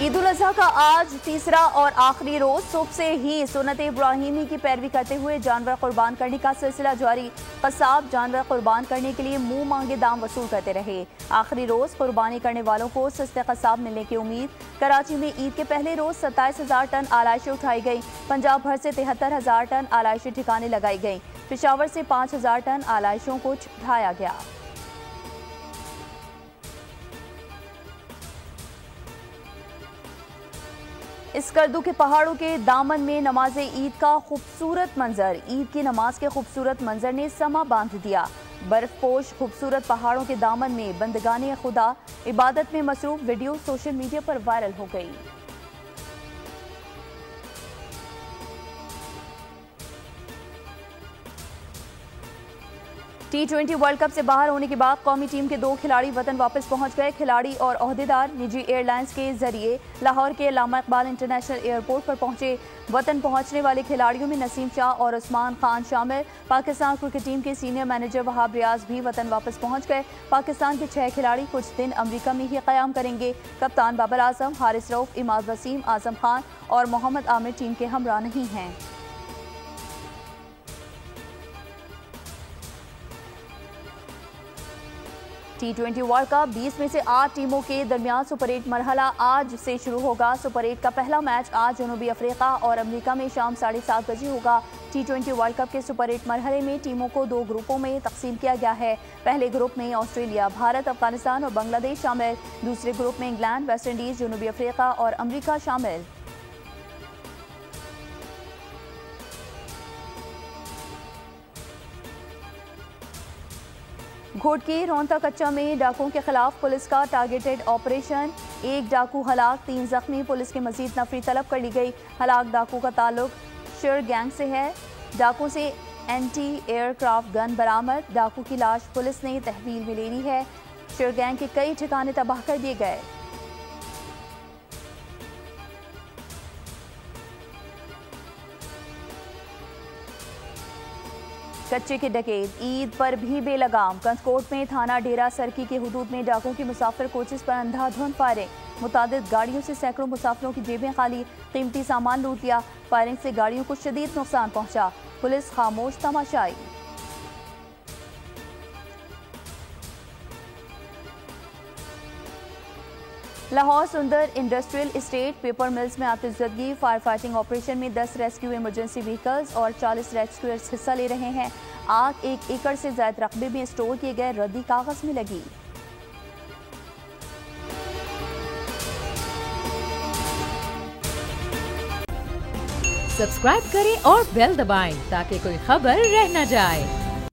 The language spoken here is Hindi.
ईद उल अजहा का आज तीसरा और आखिरी रोज सुबह से ही सुन्नत इब्राहिमी की पैरवी करते हुए जानवर कुर्बान करने का सिलसिला जारी। कसाब जानवर कुर्बान करने के लिए मुंह मांगे दाम वसूल करते रहे। आखिरी रोज कुर्बानी करने वालों को सस्ते कसाब मिलने की उम्मीद। कराची में ईद के पहले रोज 27,000 टन आलाइशें उठाई गई। पंजाब भर से 73,000 टन आलाइशें ठिकाने लगाई गई। पेशावर से 5,000 टन आलाइशों को उठाया गया। स्कर्दू के पहाड़ों के दामन में नमाज ईद का खूबसूरत मंजर। ईद की नमाज के खूबसूरत मंजर ने समा बांध दिया। बर्फपोश खूबसूरत पहाड़ों के दामन में बंदगाने खुदा इबादत में मसरूफ वीडियो सोशल मीडिया पर वायरल हो गई। T20 वर्ल्ड कप से बाहर होने के बाद कौमी टीम के 2 खिलाड़ी वतन वापस पहुंच गए। खिलाड़ी और ओहदेदार निजी एयरलाइंस के जरिए लाहौर के अल्लामा इकबाल इंटरनेशनल एयरपोर्ट पर पहुंचे। वतन पहुंचने वाले खिलाड़ियों में नसीम शाह और उस्मान खान शामिल। पाकिस्तान क्रिकेट टीम के सीनियर मैनेजर वहाब रियाज भी वतन वापस पहुंच गए। पाकिस्तान के 6 खिलाड़ी कुछ दिन अमेरिका में ही क़याम करेंगे। कप्तान बाबर आजम, हारिस रऊफ, इमाद वसीम, आजम खान और मोहम्मद आमिर टीम के हमरा नहीं हैं। T20 वर्ल्ड कप 20 में से 8 टीमों के दरमियान सुपर 8 मरहला आज से शुरू होगा। सुपर 8 का पहला मैच आज जनूबी अफ्रीका और अमेरिका में शाम 7:30 बजे होगा। T20 वर्ल्ड कप के सुपर 8 मरहले में टीमों को 2 ग्रुपों में तकसीम किया गया है। पहले ग्रुप में ऑस्ट्रेलिया, भारत, अफगानिस्तान और बांग्लादेश शामिल। दूसरे ग्रुप में इंग्लैंड, वेस्ट इंडीज, जनूबी अफ्रीका और अमेरिका शामिल। घोटकी रोहता कच्चा में डाकुओं के खिलाफ पुलिस का टारगेटेड ऑपरेशन। 1 डाकू हलाक, 3 जख्मी। पुलिस की मजीद नफरी तलब कर ली गई। हलाक डाकू का ताल्लुक शिर गैंग से है। डाकू से एंटी एयरक्राफ्ट गन बरामद। डाकू की लाश पुलिस ने तहवील में ले ली है। शिर गैंग के कई ठिकाने तबाह कर दिए गए। कच्चे के डकैत ईद पर भी बेलगाम। कंसकोट में थाना डेरा सरकी के हुदूद में डाकुओं की मुसाफिर कोचेस पर अंधाधुंध फायरिंग। मुतादिद गाड़ियों से सैकड़ों मुसाफिरों की जेबें खाली, कीमती सामान लूट लिया। फायरिंग से गाड़ियों को शदीद नुकसान पहुंचा। पुलिस खामोश तमाशाई। लाहौर सुंदर इंडस्ट्रियल इस्टेट पेपर मिल्स में आतिशज़दगी। फायर फाइटिंग ऑपरेशन में 10 रेस्क्यू इमरजेंसी व्हीकल्स और 40 रेस्क्यूअर्स हिस्सा ले रहे हैं। आग 1 एकड़ से ज्यादा रकबे में स्टोर किए गए रद्दी कागज में लगी। सब्सक्राइब करें और बेल दबाएं ताकि कोई खबर रह न जाए।